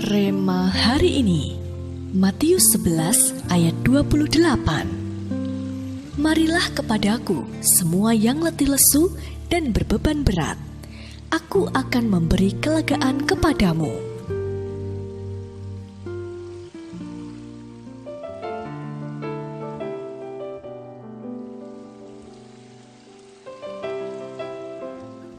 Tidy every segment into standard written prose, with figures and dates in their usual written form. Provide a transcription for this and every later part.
Rema hari ini, Matius 11 ayat 28. Marilah kepadaku semua yang letih lesu dan berbeban berat, aku akan memberi kelegaan kepadamu.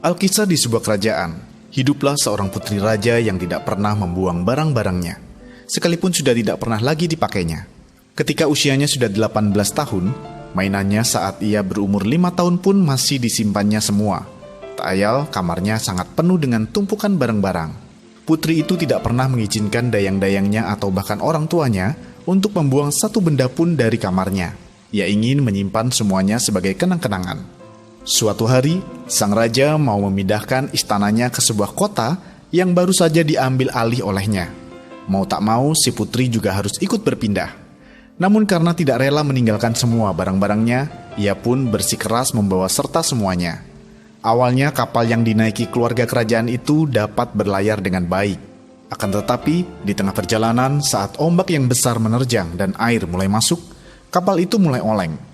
Alkisah di sebuah kerajaan. Hiduplah seorang putri raja yang tidak pernah membuang barang-barangnya, sekalipun sudah tidak pernah lagi dipakainya. Ketika usianya sudah 18 tahun, mainannya saat ia berumur 5 tahun pun masih disimpannya semua. Tak ayal, kamarnya sangat penuh dengan tumpukan barang-barang. Putri itu tidak pernah mengizinkan dayang-dayangnya atau bahkan orang tuanya untuk membuang satu benda pun dari kamarnya. Ia ingin menyimpan semuanya sebagai kenang-kenangan. Suatu hari, sang raja mau memindahkan istananya ke sebuah kota yang baru saja diambil alih olehnya. Mau tak mau, si putri juga harus ikut berpindah. Namun karena tidak rela meninggalkan semua barang-barangnya, ia pun bersikeras membawa serta semuanya. Awalnya kapal yang dinaiki keluarga kerajaan itu dapat berlayar dengan baik. Akan tetapi, di tengah perjalanan saat ombak yang besar menerjang dan air mulai masuk, kapal itu mulai oleng.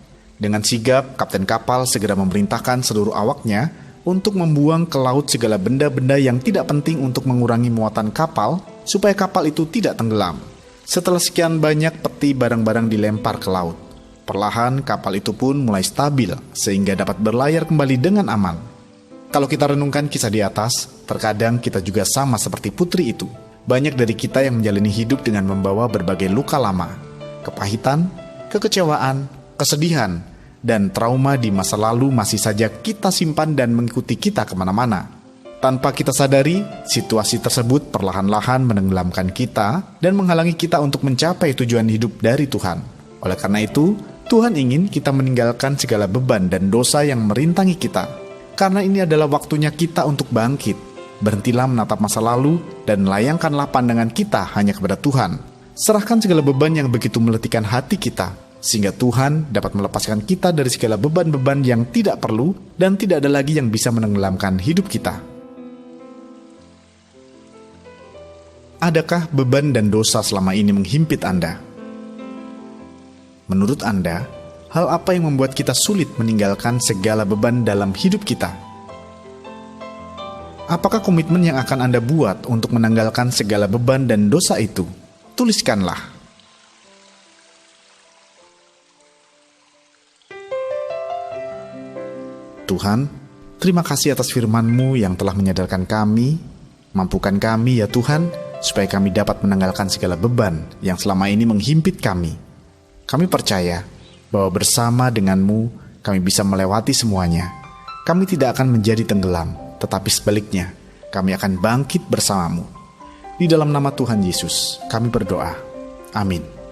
Dengan sigap, kapten kapal segera memerintahkan seluruh awaknya untuk membuang ke laut segala benda-benda yang tidak penting untuk mengurangi muatan kapal, supaya kapal itu tidak tenggelam. Setelah sekian banyak peti barang-barang dilempar ke laut, perlahan kapal itu pun mulai stabil, sehingga dapat berlayar kembali dengan aman. Kalau kita renungkan kisah di atas, terkadang kita juga sama seperti putri itu. Banyak dari kita yang menjalani hidup dengan membawa berbagai luka lama, kepahitan, kekecewaan, kesedihan, dan trauma di masa lalu masih saja kita simpan dan mengikuti kita kemana-mana. Tanpa kita sadari, situasi tersebut perlahan-lahan menenggelamkan kita dan menghalangi kita untuk mencapai tujuan hidup dari Tuhan. Oleh karena itu, Tuhan ingin kita meninggalkan segala beban dan dosa yang merintangi kita. Karena ini adalah waktunya kita untuk bangkit. Berhentilah menatap masa lalu dan layangkanlah pandangan kita hanya kepada Tuhan. Serahkan segala beban yang begitu meletihkan hati kita, sehingga Tuhan dapat melepaskan kita dari segala beban-beban yang tidak perlu dan tidak ada lagi yang bisa menenggelamkan hidup kita. Adakah beban dan dosa selama ini menghimpit Anda? Menurut Anda, hal apa yang membuat kita sulit meninggalkan segala beban dalam hidup kita? Apakah komitmen yang akan Anda buat untuk menanggalkan segala beban dan dosa itu? Tuliskanlah. Tuhan, terima kasih atas firman-Mu yang telah menyadarkan kami. Mampukan kami ya Tuhan, supaya kami dapat menanggalkan segala beban yang selama ini menghimpit kami. Kami percaya bahwa bersama dengan-Mu, kami bisa melewati semuanya. Kami tidak akan menjadi tenggelam, tetapi sebaliknya, kami akan bangkit bersama-Mu. Di dalam nama Tuhan Yesus, kami berdoa. Amin.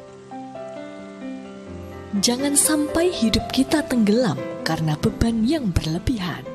Jangan sampai hidup kita tenggelam karena beban yang berlebihan.